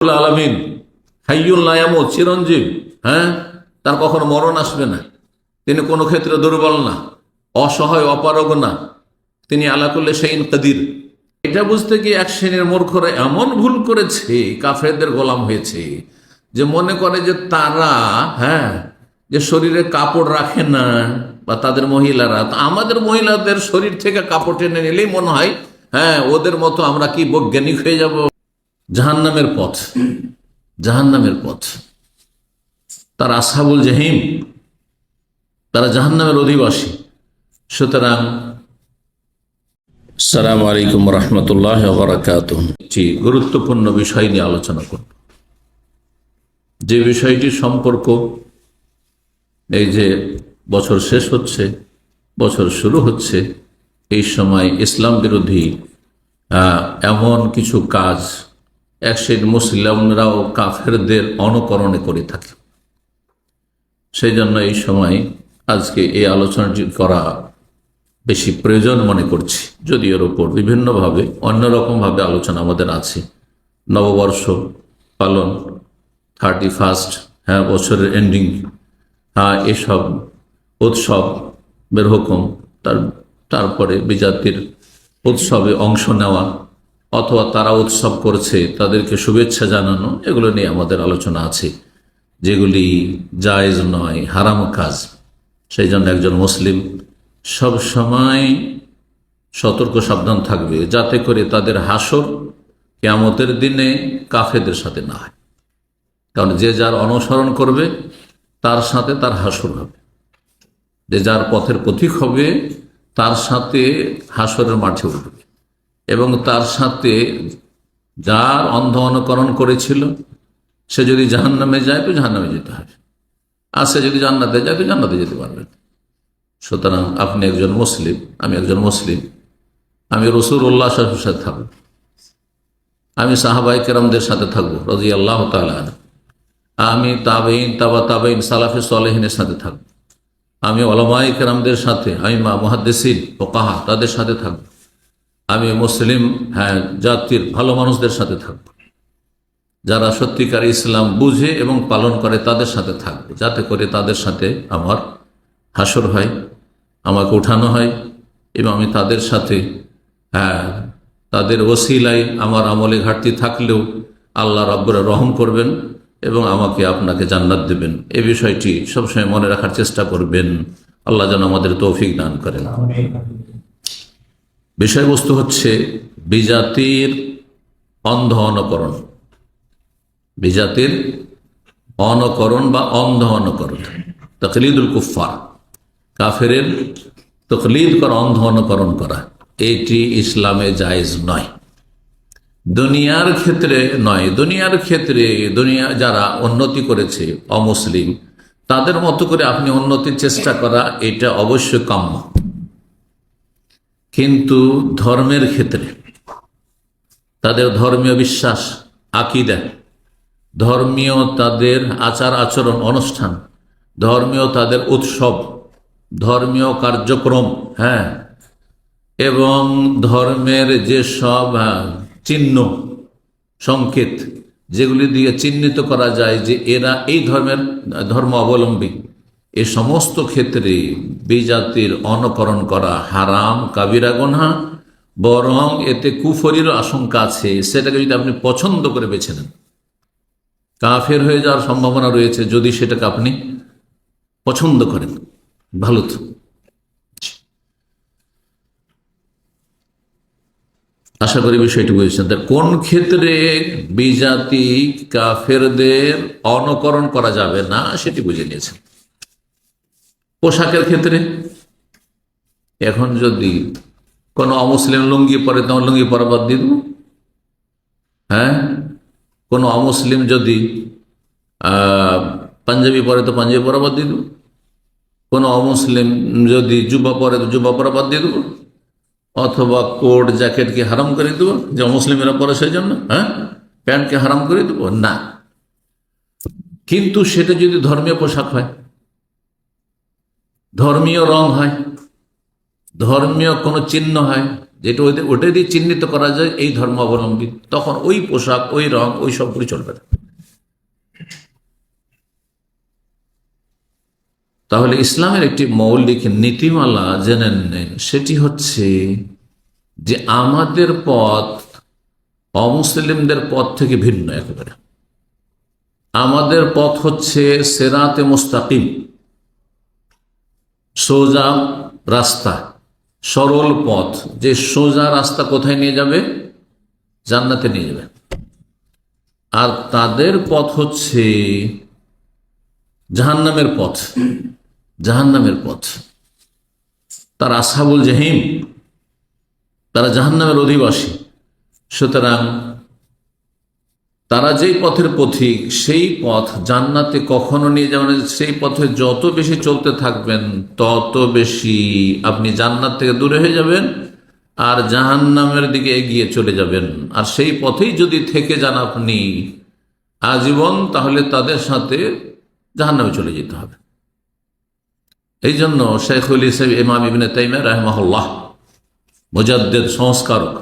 আলামিন হাইয়ুল লা ইয়ামুত, চিরঞ্জীব। হ্যাঁ, তার কখনো মরণ আসবে না। তিনি কোনো ক্ষেত্রে দুর্বল না, অসহায়, অপারগ না। তিনি আলা কুল্লি শাইইন কাদির। এটা বুঝতে গিয়ে এক শ্রেণীর মূর্খরা এমন ভুল করেছে, কাফেরদের গোলাম হয়েছে, যে মনে করে যে তারা যে শরীরে কাপড় রাখে না, বা তাদের মহিলারা, আমাদের মহিলাদের শরীর থেকে কাপড় টেনে নিলেই মনে হয় ওদের মতো আমরা কি বৈজ্ঞানিক হয়ে যাব। জাহান্নামের পথ, জাহান্নামের পথ। তারা আসহাবুল জাহিম, তারা জাহান্নামের অধিবাসী। সুতরাং আসসালামু আলাইকুম রহমতুল্লাহ বারাকাতুহু। গুরুত্বপূর্ণ বিষয় নিয়ে আলোচনা করব, যে বিষয়টি সম্পর্ক এই যে বছর শেষ হচ্ছে, বছর শুরু হচ্ছে, এই সময় ইসলাম বিরোধী এমন কিছু কাজ একশেড মুসলিমরাও কাফেরদের অনুকরণে করে থাকে। সেই জন্য এই সময় আজকে এই আলোচনাটি করা বেশি প্রয়োজন মনে করছি। যদি এর উপর বিভিন্নভাবে অন্যরকমভাবে আলোচনা আমাদের আছে। নববর্ষ পালন, 31st, বছরের এন্ডিং, এসব উৎসবের হুকুম, তারপরে বিজাতির উৎসবে অংশ নেওয়া, অথবা তারা উৎসব করছে তাদেরকে শুভেচ্ছা জানানো, এগুলো নিয়ে আমাদের আলোচনা আছে, যেগুলি জায়েজ নয়, হারাম কাজ। সেই জন্য একজন মুসলিম সব সময় সতর্ক সাবধান থাকবে, যাতে করে তাদের হাসর কিয়ামতের দিনে কাফেরদের সাথে না হয়। কারণ যে যার অনুসরণ করবে তার সাথে তার হাসর হবে, যে যার পথের পথিক হবে তার সাথে হাসরের মাঠে উঠবে, এবং তার সাথে যার অন্ধ অনুকরণ করেছিল সে যদি জাহান্নামে যায় তো জাহান্নামে যেতে হবে, আর সে যদি জান্নাতে যায় তো জান্নাতে যেতে পারবে। সুতরাং আপনি একজন মুসলিম, আমি একজন মুসলিম, আমি রাসূলুল্লাহ সাল্লাল্লাহু আলাইহি ওয়াসাল্লামের সাথে থাকবো, আমি সাহাবায়ে কেরামদের সাথে থাকবো রাদিয়াল্লাহু তাআলা আনহু, আমি তাবেঈন, তাবা তাবেঈন, সালাফে সালেহিনের সাথে থাকবো, আমি উলামায়ে কেরামদের সাথে, আমি মুহাদ্দিসিন, ফুকাহা, তাদের সাথে থাকবো, আমি মুসলিম জাতির ভালো মানুষদের সাথে থাকবো, যারা সত্যিকার ইসলাম বুঝে এবং পালন করে তাদের সাথে থাকবে, যাতে করে তাদের সাথে আমার হাসর হয়, আমাকে উঠানো হয়, এবং আমি তাদের সাথে তাদের ওসিলায় আমার আমলে ঘাটতি থাকলেও আল্লাহ রাব্বুর রহম করবেন এবং আমাকে আপনাকে জান্নাত দেবেন। এই বিষয়টি সবসময় মনে রাখার চেষ্টা করবেন। আল্লাহ যেন আমাদের তৌফিক দান করেন। বিষয়বস্তু হচ্ছে বিজাতির অন্ধ অনুকরণ, বিজাতির অনুকরণ বা অন্ধ অনুকরণ, তাকলিদুল কুফফার, কাফেরের তাকলিদ করা, অন্ধ অনুকরণ করা, এটি ইসলামে জায়েজ নয়। দুনিয়ার ক্ষেত্রে নয়, দুনিয়ার ক্ষেত্রে দুনিয়া যারা উন্নতি করেছে অমুসলিম, তাদের মতো করে আপনি উন্নতির চেষ্টা করা এটা অবশ্যই কাম্য। কিন্তু ধর্মের ক্ষেত্রে তাদের ধর্মীয় বিশ্বাস, আকীদা, ধর্মীয় তাদের আচার আচরণ, অনুষ্ঠান, ধর্মীয় তাদের উৎসব, ধর্মীয় কার্যক্রম, এবং ধর্মের যেসব চিহ্ন, সংকেত, যেগুলি দিয়ে চিহ্নিত করা যায় যে এরা এই ধর্ম অবলম্বী, এ সমস্ত ক্ষেত্রে বিজাতির অনুকরণ করা হারাম, কাবিরা গুনাহ, বরং এতে কুফরিরও আশঙ্কা আছে। সেটাকে যদি আপনি পছন্দ করে বেছে নেন, কাফের হয়ে যাওয়ার সম্ভাবনা রয়েছে যদি সেটাকে আপনি পছন্দ করেন। ভালো তো, আশা করি বিষয়টি বুঝেছেন। কোন ক্ষেত্রে বিজাতি কাফেরদের অনুকরণ করা যাবে না সেটি বুঝে নিয়েছেন। পোশাকের ক্ষেত্রে এখন যদি কোনো অমুসলিম লুঙ্গি পরে তখন লুঙ্গি পরা বাদ দিয়ে দেব। কোনো অমুসলিম যদি পাঞ্জাবি পরে তো পাঞ্জাবি পরা বাদ দিয়ে দেব। কোনো অমুসলিম যদি জুব্বা পরে তো জুব্বা পরা বাদ দিয়ে দেবো, অথবা কোট জ্যাকেটকে হারাম করে দেবো, যে মুসলিমেরা পরে সেই জন্য প্যান্টকে হারাম করে দেবো না। কিন্তু সেটা যদি ধর্মীয় পোশাক হয়, ধর্মীয় রং হয়, ধর্মীয় কোনো চিহ্ন হয়, যেটা ওটাই দিয়ে চিহ্নিত করা যায় এই ধর্মাবলম্বী, তখন ওই পোশাক, ওই রং, ওই সবগুলি চলবে না। তাহলে ইসলামের একটি মৌলিক নীতিমালা জেনে নেন, সেটি হচ্ছে যে আমাদের পথ অমুসলিমদের পথ থেকে ভিন্ন একেবারে। আমাদের পথ হচ্ছে সিরাতে মুস্তাকিম, সোজা রাস্তা, সরল পথ। যে সোজা রাস্তা কোথায় নিয়ে যাবে? জান্নাতে নিয়ে যাবে। আর তাদের পথ হচ্ছে জাহান্নামের পথ, জাহান্নামের পথ। তারা আসহাবুল জাহিম, তারা জাহান্নামের অধিবাসী। সুতরাং তারা যেই পথের পথিক, সেই পথ জান্নাতে কখনো নিয়ে যাবেন। সেই পথে যত বেশি চলতে থাকবেন, তত বেশি আপনি জান্নাত থেকে দূরে হয়ে যাবেন আর জাহান্নামের দিকে এগিয়ে চলে যাবেন। আর সেই পথেই যদি থেকে যান আপনি আজীবন, তাহলে তাদের সাথে জাহান্নামে চলে যেতে হবে। এই জন্য শেখুল ইসলাম ইমাম ইবনে তাইমিয়া রাহিমাহুল্লাহ, মুজাদ্দিদ, সংস্কারক,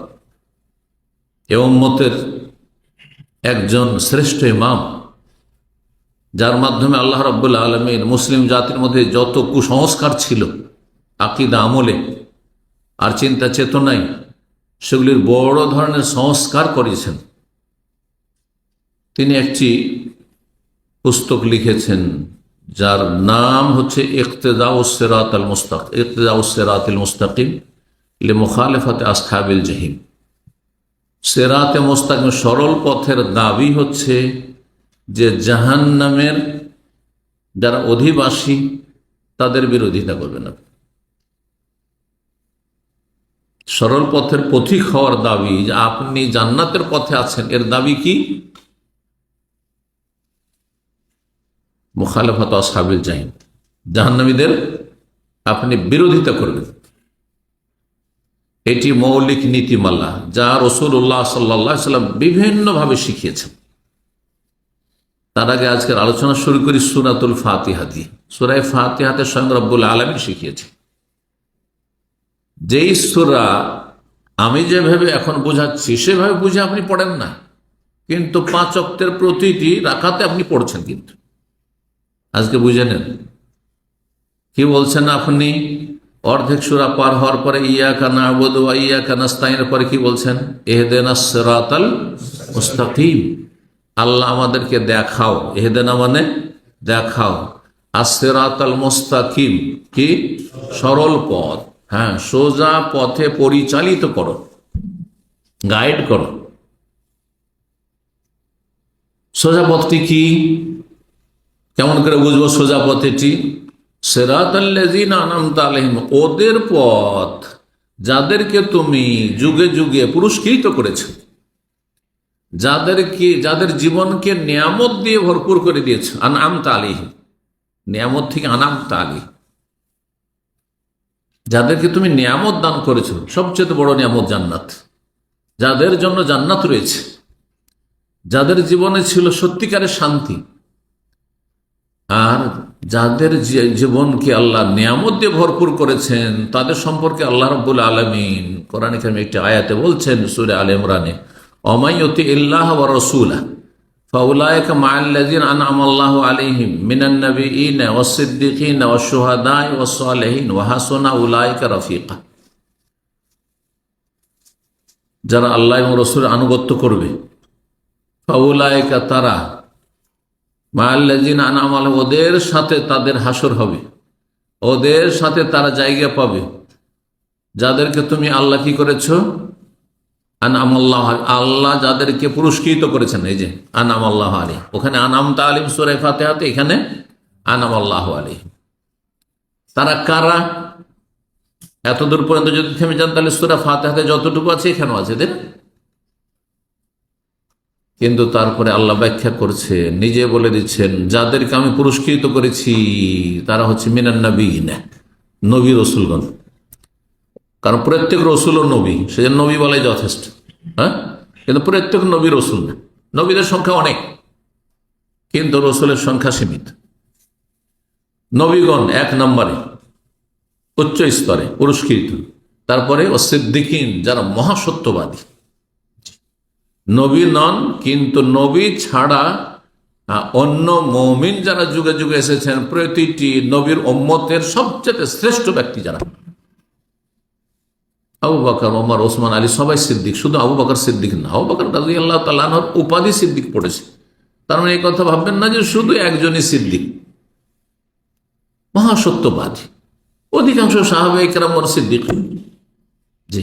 এ উম্মতের একজন শ্রেষ্ঠ ইমাম, যার মাধ্যমে আল্লাহ রাব্বুল আলামিন মুসলিম জাতির মধ্যে যত কুসংস্কার ছিল আকীদা আমলে আর চিন্তা চেতনায়, সেগুলির বড় ধরনের সংস্কার করেছেন। তিনি একটি পুস্তক লিখেছেন যার নাম হচ্ছে ইক্তেদাউস সিরাতুল মুস্তাকিম লিমুখালিফাতি আসহাবিল জাহিম। সিরাতে মুস্তাকিম, সরল পথের দাবি হচ্ছে যে জাহান্নামের যারা অধিবাসী তাদের বিরোধিতা করবেন না। সরল পথের পথিক হওয়ার দাবি, যে আপনি জান্নাতের পথে আছেন, এর দাবি কি? মুখালেফাত আসহাবিল জাহিম, জাহান্নামীদের আপনি বিরোধিতা করবেন। এটি মৌলিক নীতিমালা যা রাসূলুল্লাহ সাল্লাল্লাহু আলাইহি ওয়াসাল্লাম বিভিন্নভাবে শিখিয়েছেন। তার আগে আজকের আলোচনা শুরু করি সূরাতুল ফাতিহা দিয়ে। সূরা ফাতিহাতে স্বয়ং রব্বুল আলামিন শিখিয়েছেন। যেই সূরা আমি যেভাবে এখন বোঝাচ্ছি সেভাবে বুঝে আপনি পড়েন না, কিন্তু 5 ওয়াক্তের প্রতিটি রাকাতে আপনি পড়ছেন। কিন্তু আজকে বুঝে নেন কি বলছেন আপনি। অর্ধেক সূরা পার হওয়ার পরে ইয়াকা না'বুদু ওয়া ইয়াকা নাস্তাইনের পরে কি বলছেন? ইহদিনাস সিরাতাল মুস্তাকিম, আল্লাহ আমাদেরকে দেখাও। ইহদিনা মানে দেখাও, as-সিরাতাল মুস্তাকিম কি? সরল পথ। হ্যাঁ, সোজা পথে পরিচালিত করো, গাইড করো। সোজা পথটি কি? কেমন করে বুঝবো সোজা পথেটি? সিরাতাল্লাযীনা আন'আমতা আলাইহিম, ওদের পথ যাদেরকে তুমি যুগে যুগে পুরস্কৃত করেছ, যাদের জীবনকে নিয়ামত দিয়ে ভরপুর করে দিয়েছ। আন'আমতা আলাইহিম, নিয়ামত থেকে আন'আমতা আলাইহিম, যাদেরকে তুমি নিয়ামত দান করেছ। সবচেয়ে বড় নিয়ামত জান্নাত, যাদের জন্য জান্নাত রয়েছে, যাদের জীবনে ছিল সত্যিকারের শান্তি, আর যাদের জীবনকে আল্লাহ নিয়ামত দিয়ে ভরপুর করেছেন, তাদের সম্পর্কে আল্লাহ রাব্বুল আলামিন কোরআনে কারিমে একটি আয়াতে বলছেন, সূরা আলে ইমরানে, ওয়া ইউতি ইল্লাহ ওয়া রাসূলা ফাউলাইকা মা'আল্লাযীনা আন'আমা আল্লাহু আলাইহিম মিনান নাবিয়্যিনা ওয়াস সিদ্দীকিনা ওয়াশ শুহাদা'i ওয়াস সালিহিন ওয়া হাসুনা উলাইকা রাফিকা। যারা আল্লাহ এবং রাসূলের আনুগত্য করবে, ফাউলাইকা, তারা, মা'আল্লাযীনা আন'আমা আলাইহিম, ওদের সাথে তাদের হাসর হবে, ওদের সাথে তারা জায়গা পাবে, যাদেরকে তুমি আল্লাহ কি করেছো? আন'আমাল্লাহ, আল্লাহ যাদেরকে পুরস্কৃত করেছেন। এই যে আন'আমাল্লাহু আলাইহিম, ওখানে আন'আমতা আলাইহিম সূরা ফাতিহাতে, এখানে আন'আমাল্লাহু আলাইহিম। তারা কারা? এতদূর পর্যন্ত যদি থেমে যান তাহলে সূরা ফাতিহাতে যতটুকু আছে এখানেও আছে, তাই না? কিন্তু তারপরে আল্লাহ ব্যাখ্যা করছে, নিজে বলে দিচ্ছেন, যাদেরকে আমি পুরস্কৃত করেছি তারা হচ্ছে মিনান নাবিয়িন, নবী রসুলগণ। কারণ প্রত্যেক রসুল ও নবী, সেজন্য নবী বলাই যথেষ্ট। হ্যাঁ, কিন্তু প্রত্যেক নবী রসুল না। নবীদের সংখ্যা অনেক, কিন্তু রসুলের সংখ্যা সীমিত। নবীগণ 1 নম্বরে উচ্চ স্তরে পুরস্কৃত, তারপরে ও সিদ্দিকিন, যারা মহাসত্যবাদী। নবী নন, কিন্তু নবী ছাড়া অন্য মুমিন যারা যুগে যুগে এসেছেন, প্রতিটি নবীর উম্মতের সবচেয়ে শ্রেষ্ঠ ব্যক্তি যারা, আবু বকর, ওমর, ওসমান, আলী, সবাই সিদ্দিক। শুধু আবু বকর সিদ্দিক না, আবু বকর রাদিয়াল্লাহু তাআলা আনহুর উপাধি সিদ্দিক পড়েছে। তার মানে এই কথা ভাববেন না যে শুধু একজনই সিদ্দিক। মহাসত্যবাদী অধিকাংশ সাহাবায়ে কেরাম সিদ্দিক। জি।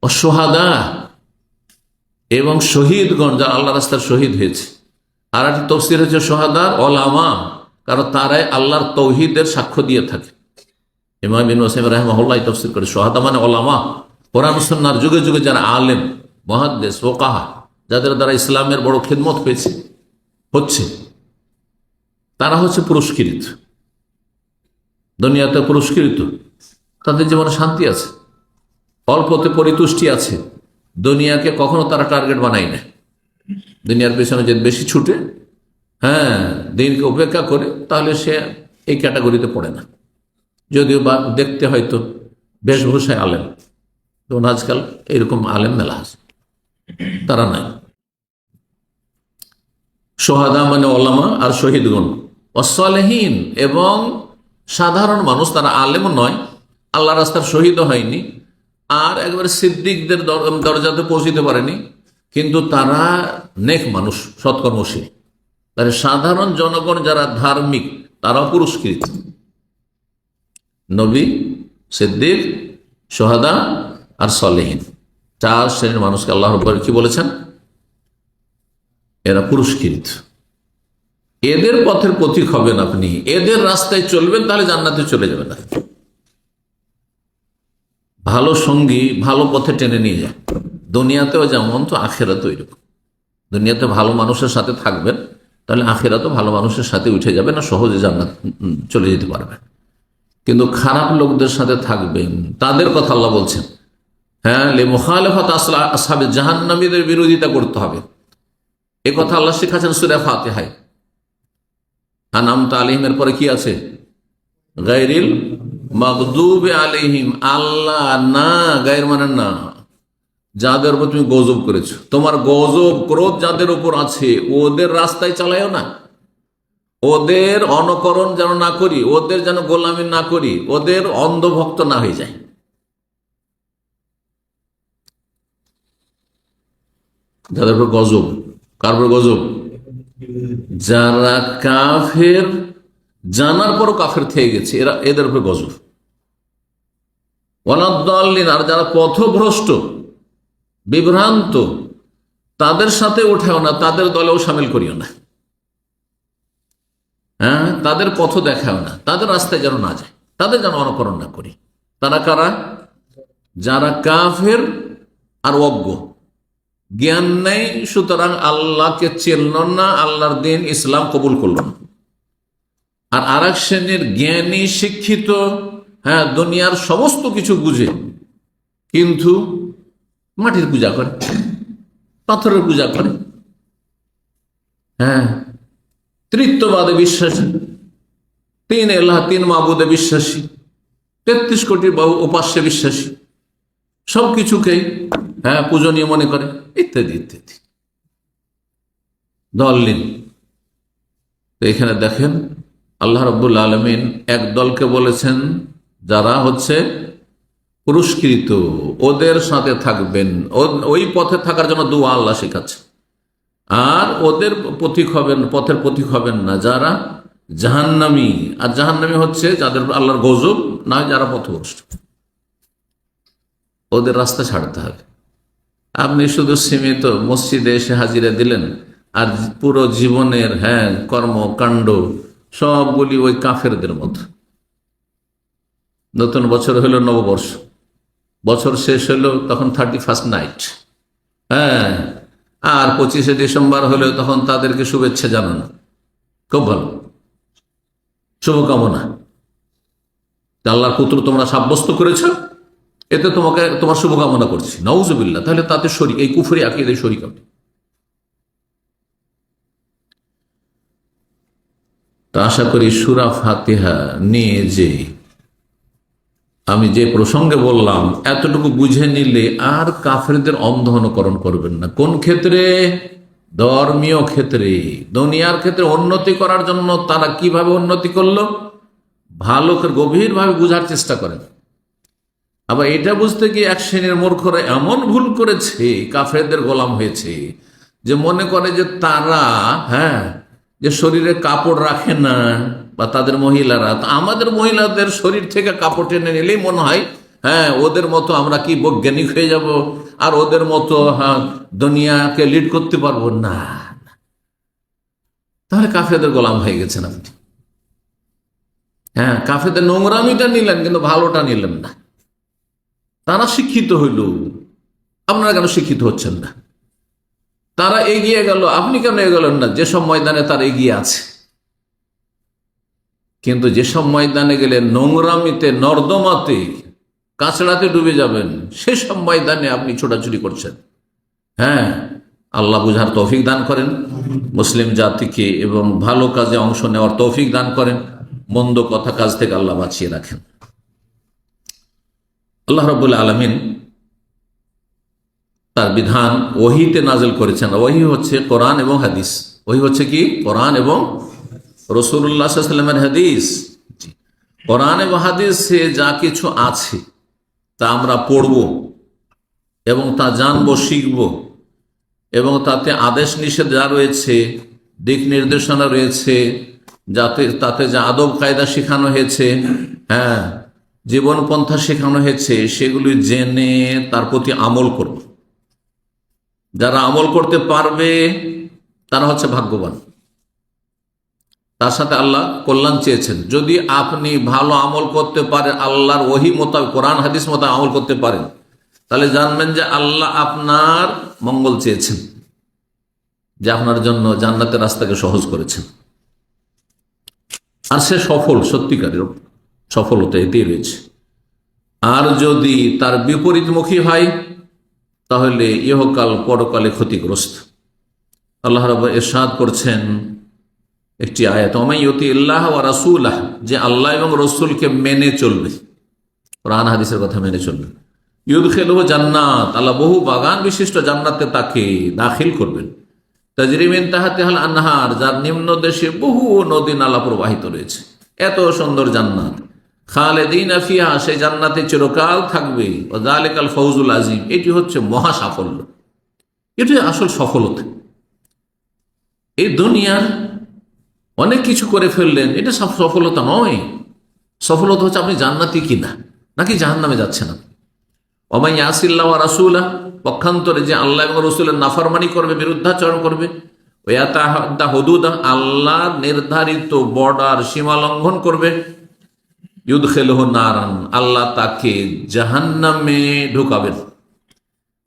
ও সোহাদা, এবং শহীদগণ যারা আল্লাহ রাস্তার শহীদ হয়েছে। আর একটা তফসির হচ্ছে সোহাদার ওলামা, কারণ তারাই আল্লাহর তৌহিদের সাক্ষ্য দিয়ে থাকে। ইমাম ইবনে ওসাইমিন রাহিমাহুল্লাহ তফসির করে, সোহাদা মানে ওলামা, কোরআন সুন্নাহর যুগে যুগে যারা আলেম, মুহাদ্দিস, ফুকাহা, যাদের দ্বারা ইসলামের বড় খিদমত হচ্ছে, তারা হচ্ছে পুরস্কৃত, দুনিয়াতে পুরস্কৃত। তাদের জীবনে শান্তি আছে, অল্পতে পরিতুষ্টি আছে। দুনিয়াকে কখনো তারা টার্গেট বানায় না। দুনিয়ার পেছনে যদি বেশি ছুটে, দিনকে উপেক্ষা করে, তাহলে সে এই ক্যাটাগরিতে পড়ে না। যদিও বা দেখতে হয়তো বেশভূষায় আলেম, যেমন আজকাল এরকম আলেম মেলা আছে, তারা নাই। সোহাদা মানে ওলামা আর শহীদগণ, অসলেহীন এবং সাধারণ মানুষ, তারা আলেমও নয়, আল্লাহ রাস্তার শহীদও হয়নি, আর একবারে সিদ্দিকদের দরজাতে পৌঁছিতে পারেনি, কিন্তু তারা নেক মানুষ, সৎকর্মশীল। তাহলে সাধারণ জনগণ যারা ধার্মিক, তারাও পুরস্কৃত। নবী, সিদ্দিক, সোহাদা আর সলেহীন, 4 শ্রেণীর মানুষকে আল্লাহ রাব্বুল কি বলেছেন? এরা পুরস্কৃত। এদের পথের পথিক হবেন আপনি, এদের রাস্তায় চলবেন, তাহলে জান্নাতে চলে যাবেন। না ভালো সঙ্গী ভালো পথে টেনে নিয়ে যায়, দুনিয়াতেও যেমন তো আখেরাতেও এরকম। দুনিয়াতে ভালো মানুষের সাথে থাকবেন, তাহলে আখেরাতেও ভালো মানুষের সাথে উঠে যাবেন, না সহজে জান্নাত চলে যেতে পারবেন। কিন্তু খারাপ লোকদের সাথে থাকবেন, তাদের কথা আল্লাহ বলছেন, মুখালেফাত আসহাবে জাহান্নামীদের বিরোধিতা করতে হবে। এ কথা আল্লাহ শিখাচ্ছেন সূরা ফাতিহায়। আনআমতা আলাইহিমের পরে কি আছে? গায়রিল মাগদুবি আলাইহিম, আল্লাহ না, গায়ের মানে না, যাদের উপর তুমি গজব করেছো, তোমার গজব ক্রোধ যাদের উপর আছে, ওদের রাস্তায় চালায়ও না, ওদের অনুকরণ যেন না করি, ওদের যেন গোলামি না করি, ওদের অন্ধভক্ত না হয়ে যায়। যাদের উপর গজব, কার উপর গজব? যারা কাফের, জানার পরও কাফের থেকে গেছে, এদের উপর গজব। ওয়ালাদ-দাল্লিন, আর যারা পথভ্রষ্ট, বিভ্রান্ত, তাদের সাথে উঠেও না, তাদের দলেও সামিল করিও না। তাদের পথ দেখাও না, তাদের রাস্তায় যেন না যায়, তাদের যেন অনুকরণ না করি। তারা কারা? যারা কাফের আর অজ্ঞ, জ্ঞান নেই, সুতরাং আল্লাহকে চিনল না, আল্লাহর দিন ইসলাম কবুল করল না। আর আরেক শ্রেণীর জ্ঞানী, শিক্ষিত, দুনিয়ার সমস্ত কিছু বুঝে, কিন্তু মাটির পূজা করে, পাথরের পূজা করে, তৃতীয়বাদে বিশ্বাসী, 3 এলাহ 3 মাবুদে বিশ্বাসী, 33 কোটি উপাস্যে বিশ্বাসী, সবকিছুকেই পূজনীয় মনে করে, ইত্যাদি ইত্যাদি। দলিল। এখানে দেখেন আল্লাহ রাব্বুল আলামিন এক দলকে বলেছেন যারা হচ্ছে পুরস্কৃত, ওদের সাথে থাকবেন, ওই পথে থাকার জন্য দুয়া আল্লাহ শেখাচ্ছে। আর ওদের পথিক হবেন, পথের পথিক হবেন না যারা জাহান্নামী। আর জাহান্নামী হচ্ছে যাদের আল্লাহর গজব, না যারা পথভ্রষ্ট, ওদের রাস্তা ছাড়তে হবে। আপনি শুধু সীমিত মসজিদে এসে হাজিরা দিলেন, আর পুরো জীবনের কর্মকাণ্ড সবগুলি ওই কাফেরদের মতো। নতুন বছর হলো নববর্ষ, বছর শেষ হলো তখন 31st নাইট, আর 25শে ডিসেম্বর হলে তখন তাদেরকে শুভেচ্ছা জানানো, খুব ভালো, শুভকামনা, আল্লাহর পুত্র তোমরা সাব্যস্ত করেছ, এতে তোমাকে তোমার শুভকামনা করছি, নাউজুবিল্লাহ। তাহলে তাতে শরীক, এই কুফরি আকীদায় শরীক আপনি। তা আশা করি সূরা ফাতিহা নিয়ে যে আমি যে প্রসঙ্গে বললাম এতটুকু বুঝে নিলে আর কাফেরদের অন্ধ অনুকরণ করবেন না। কোন ক্ষেত্রে? ধর্মীয় ক্ষেত্রে। দুনিয়ার ক্ষেত্রে উন্নতি করার জন্য তারা কিভাবে উন্নতি করলো ভালো করে গভীরভাবে বুঝার চেষ্টা করেন। আবার এটা বুঝতে গিয়ে এক শ্রেণীর মূর্খরা এমন ভুল করেছে, কাফেরদের গোলাম হয়েছে, যে মনে করে যে তারা যে শরীরে কাপড় রাখে না, বা তাদের মহিলারা, তো আমাদের মহিলাদের শরীর থেকে কাপড় টেনে নিলেই মনে হয় ওদের মতো আমরা কি বৈজ্ঞানিক হয়ে যাব, আর ওদের মতো দুনিয়াকে লিড করতে পারবো না। তাহলে কাফেরদের গোলাম হয়ে গেছেন আপনি। কাফেরদের নোংরামিটা নিলেন কিন্তু ভালোটা নিলেন না। তারা শিক্ষিত হইল, আপনারা কেন শিক্ষিত হচ্ছেন না? তারা এগিয়ে গেল, আপনি কেন এগোলেন না? যেসব ময়দানে তারা এগিয়ে আছে, কিন্তু যেসব ময়দানে গেলে নোংরামিতে, নর্দমাতে, কাঁচড়াতে ডুবে যাবেন, সেসব ময়দানে আপনি ছোটাছুটি করছেন। আল্লাহ বুঝার তৌফিক দান করেন মুসলিম জাতিকে, এবং ভালো কাজে অংশ নেওয়ার তৌফিক দান করেন, মন্দ কথা কাজ থেকে আল্লাহ বাঁচিয়ে রাখেন। আল্লাহ রাব্বুল আলামিন তার বিধান ওহীতে নাযিল করেছেন। ওহী হচ্ছে কোরআন এবং হাদিস। ওহী হচ্ছে কি? কোরআন এবং রাসূলুল্লাহ সাল্লাল্লাহু আলাইহি ওয়াসাল্লামের হাদিস। কোরআন এবং হাদিসে যা কিছু আছে তা আমরা পড়ব এবং তা জানবো, শিখব, এবং তাতে আদেশ নিষেধ যা রয়েছে, দিক নির্দেশনা রয়েছে, তাতে যা আদব কায়দা শেখানো হয়েছে, জীবন পন্থা শেখানো হয়েছে, সেগুলি জেনে তার প্রতি আমল করব। যারা আমল করতে পারবে তারা হচ্ছে ভাগ্যবান। তার সাথে আল্লাহ কল্যাণ চেয়েছেন। যদি আপনি ভালো আমল করতে পারেন, আল্লাহর ওহী মোতাবেক, কোরআন হাদিস মোতাবেক আমল করতে পারেন, তাহলে জানবেন যে আল্লাহ আপনার মঙ্গল চেয়েছেন, যে আপনার জন্য জান্নাতের রাস্তাকে সহজ করেছেন। আর সে সফল, সত্যিকারের সফলতা এতেই রয়েছে। আর যদি তার বিপরীতমুখী হয়, তাহলে ইহকাল পরকালে ক্ষতিগ্রস্ত। আল্লাহ রাব্বুল ইরশাদ করছেন একটি আয়াত, ওমাই ইউতিল্লাহ ওয়া রাসূলাহ, যে আল্লাহ এবং রসুলকে মেনে চলবে, কোরআন হাদিসের কথা মেনে চলবে, ইউদখিলুহু জান্নাত, আল্লাহ বহু বাগান বিশিষ্ট জান্নাতে তাকে দাখিল করবেন, তাজরি মিন তাহতিহাল আনহার, যার নিম্ন দেশে বহু নদী নালা প্রবাহিত রয়েছে। এত সুন্দর জান্নাত, খালিদিনা ফিহা, সেই জান্নাতে চিরকাল থাকবে, ওয়া যালিকাল ফাউজুল আযীম, এটি হচ্ছে মহা সাফল্য, এটি আসল সফলতা। এই দুনিয়ার অনেক কিছু করে ফেললেন, এটা সফলতা নয়। সফলতা হচ্ছে আপনি জান্নাতি কিনা, নাকি জাহান্নামে যাচ্ছেন। ওয়া ইয়াসিল্লাহ ওয়া রাসূলাহ, পক্ষান্তরে যে আল্লাহ এবং রাসূলের নাফরমানি করবে, বিরুদ্ধাচরণ করবে, ওয়া ইয়াতাআদ্দা হুদুদা, আল্লাহর নির্ধারিত বর্ডার সীমা লঙ্ঘন করবে, ইউদখিলুহু নারান, আল্লাহ তাকে জাহান্নামে ঢুকাবেন,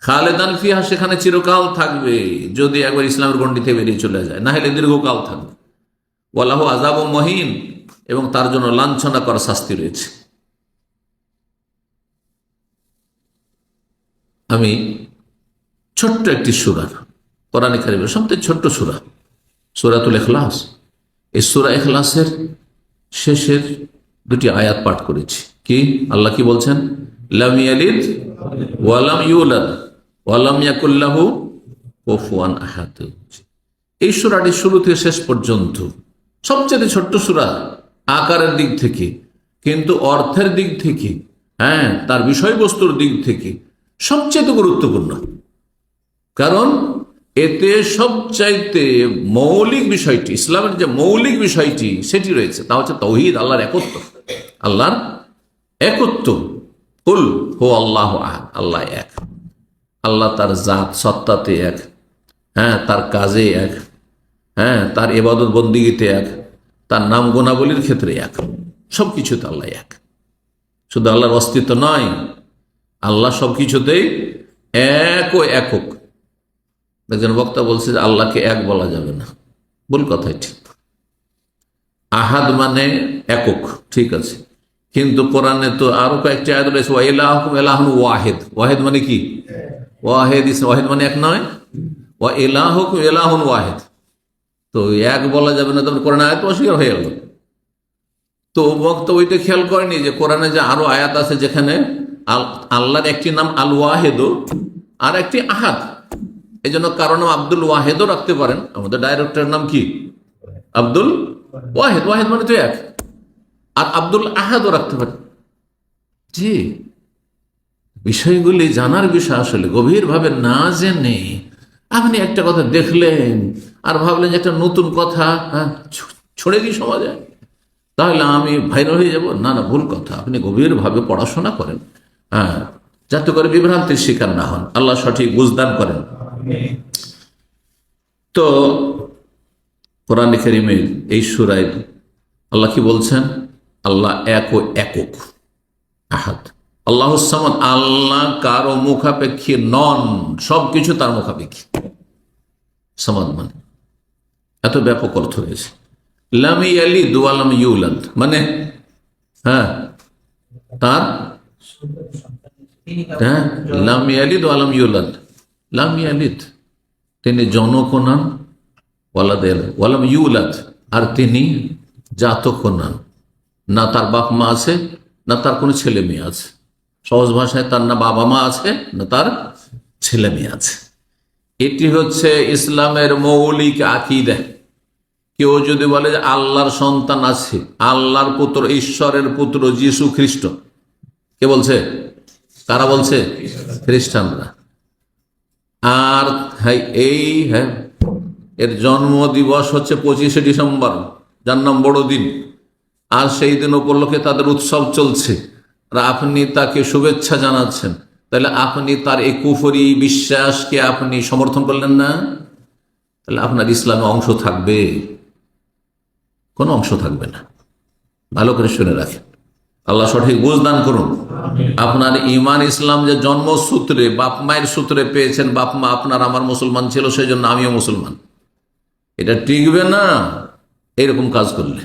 খালিদান ফিহা, সেখানে চিরকাল থাকবে, যদি একবার ইসলামের গণ্ডি থেকে বেরিয়ে চলে যায়, না হলে দীর্ঘকাল থাকবে। ওয়ালাহু আযাবুম মুহিন, এবং তার জন্য লাঞ্ছনা করা শাস্তি রয়েছে। আমি ছোট্ট একটি সূরা, কোরআন কারীমের সবচেয়ে ছোট্ট সূরা, সূরাতুল ইখলাস, এই সূরা ইখলাসের শেষের দুটি আয়াত পাঠ করেছি। কি আল্লাহ কি বলছেন? লাম ইয়ালিদ ওয়া লাম ইউলাদ ওয়া লাম ইয়াকুল লাহু কুফুয়ান আহাদ। এই সূরাটি শুরু থেকে শেষ পর্যন্ত সবচেয়ে ছোট্ট সূরা আকারের দিক থেকে, কিন্তু অর্থের দিক থেকে, তার বিষয়বস্তুর দিক থেকে সবচেয়ে গুরুত্বপূর্ণ। কারণ এতে সবচাইতে মৌলিক বিষয়টি, ইসলামের যে মৌলিক বিষয়টি সেটি রয়েছে, তা হচ্ছে তাওহীদ, আল্লাহর একত্ব। আল্লাহর একত্ব, কুল হু আল্লাহু আহাদ, আল্লাহ এক। আল্লাহ তার জাত সত্তাতে এক, তার কাজে এক, তার ইবাদত বন্দিগিতে এক, তার নাম গুণাবলীর ক্ষেত্রে এক, সবকিছুতে আল্লাহ এক। শুধু আল্লাহর অস্তিত্ব নয়, আল্লাহ সবকিছুতেই এক ও একক। একজন বক্তা বলছে যে আল্লাহকে এক বলা যাবে না, ভুল কথাই। ঠিক, আহাদ মানে একক, ঠিক আছে, কিন্তু কোরআনে তো আরো কয়েকটি আয়াত রয়েছে, ওয়া ইলাহুকুম ইলাহুন ওয়াহিদ। ওয়াহিদ মানে কি? ওয়াহিদ, ওয়াহিদ মানে এক নয়, ওয়া ইলাহুকুম ইলাহুন ওয়াহিদ। তো এক বলা যাবে না, তখন কোরআন আয়াত অস্বীকার হয়ে গেল। তো বক্তা ওইটা খেয়াল করেনি যে কোরআনে যে আরো আয়াত আছে যেখানে আল্লাহর একটি নাম আল ওয়াহেদ আর একটি আহাদ। এই জন্য কারণ আব্দুল ওয়াহেদও রাখতে পারেন। আমাদের ডাইরেক্টরের নাম কি? আব্দুল ওয়াহেদ। ওয়াহেদ মানে তো এক। আর আব্দুল আহাদও রাখতে পারেন। জি, বিষয়গুলি জানার বিষয়। আসলে গভীরভাবে না জেনে আপনি একটা কথা দেখলেন আর ভাবলেন যে একটা নতুন কথা ছড়ে দিই সমাজে, তাহলে আমি ভাইরাল হয়ে যাব। না না, ভুল কথা। আপনি গভীরভাবে পড়াশোনা করেন, যাতে করে বিভ্রান্তির শিকার না হন। আল্লাহ সঠিক বুঝদান করেন। তো কোরআন কারীমের এই সূরায় আল্লাহ কি বলছেন? আল্লাহ এক ও একক, আহাদ। আল্লাহ সামাদ, আল্লাহ কারো মুখাপেক্ষী নন, সবকিছু তার মুখাপেক্ষী। সামাদ মানে এত ব্যাপক অর্থ রয়েছে। লাম ইয়ালিদ ওয়া লাম ইউলাদ মানে তার লাম ইয়ালিদ ওয়া লাম ইউলাদ। লাম ইয়ালিদ, তিনি জনক নন, ওয়া লাম ইউলাদ, আর তিনি জাতক নন। না তার বাপ মা আছে, না তার কোনো ছেলে মেয়ে আছে। সহজ ভাষায়, তার না বাবা মা আছে, না তার ছেলে মেয়ে আছে। এটি হচ্ছে ইসলামের মৌলিক আকীদা। কেউ যদি বলে যে আল্লাহর সন্তান আছে, আল্লাহর পুত্র, ঈশ্বরের পুত্র যীশু খ্রিস্ট, কে বলছে? কারা বলছে? খ্রিস্টানরা। আর এর জন্ম দিবস হচ্ছে 25শে ডিসেম্বর, যার নাম বড়দিন। আর সেই দিন উপলক্ষে তাদের উৎসব চলছে, আর আপনি তাকে শুভেচ্ছা জানাচ্ছেন। তাহলে আপনি তার এই কুফরি বিশ্বাসকে আপনি সমর্থন করলেন না? তাহলে আপনার ইসলামে অংশ থাকবে? কোনো অংশ থাকবে না। ভালো করে শুনে রাখেন। আল্লাহ সঠিক বুঝদান করুন। আপনার ইমান ইসলাম যে জন্মসূত্রে, বাপ মায়ের সূত্রে পেয়েছেন, বাপ মা আপনার আমার মুসলমান ছিল, সেই জন্য আমিও মুসলমান, এটা টিকবে না এরকম কাজ করলে।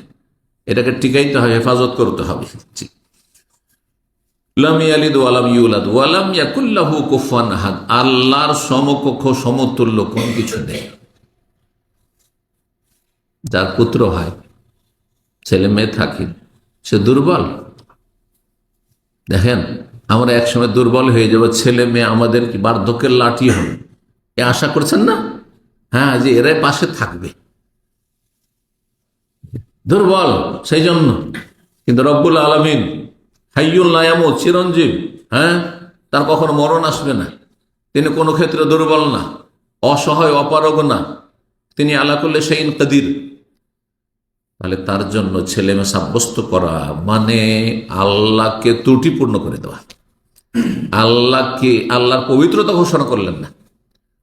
এটাকে টিকাইতে হবে, হেফাজত করতে হবে। লাম ইয়ালিদ ওয়া লাম ইউলাদ ওয়া লাম ইয়াকুল লাহু কুফুয়ান আহাদ। আল্লাহর সমকক্ষ, সমতুল্য কোন কিছু নেই। যার পুত্র হয়, ছেলে মেয়ে থাকে, সে দুর্বল। দেখেন, আমরা একসময় দুর্বল হয়ে যাব, ছেলে মেয়ে আমাদের কি বার্ধক্যের লাঠি হবে, এ আশা করছেন না? যে এরাই পাশে থাকবে। দুর্বল সেই জন্য। কিন্তু রব্বুল আলামিন হাইয়ুল লা ইয়ামুত, চিরঞ্জীব, তার কখনো মরণ আসবে না। তিনি কোনো ক্ষেত্রে দুর্বল না, অসহায়, অপারগ না। তিনি আলা কুল্লি শাইইন কাদির। তাহলে তার জন্য ছেলে মেয়ে সাব্যস্ত করা মানে আল্লাহকে ত্রুটিপূর্ণ করে দেওয়া। আল্লাহর পবিত্রতা ঘোষণা করলেন না।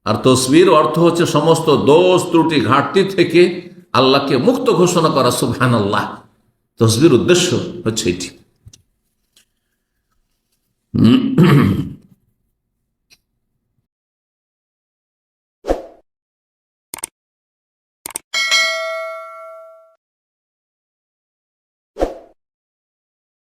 আর তসবির অর্থ হচ্ছে সমস্ত দোষ, ত্রুটি, ঘাটতি থেকে আল্লাহকে মুক্ত ঘোষণা করা। সুবহানাল্লাহ, তসবির উদ্দেশ্য হচ্ছে এটি।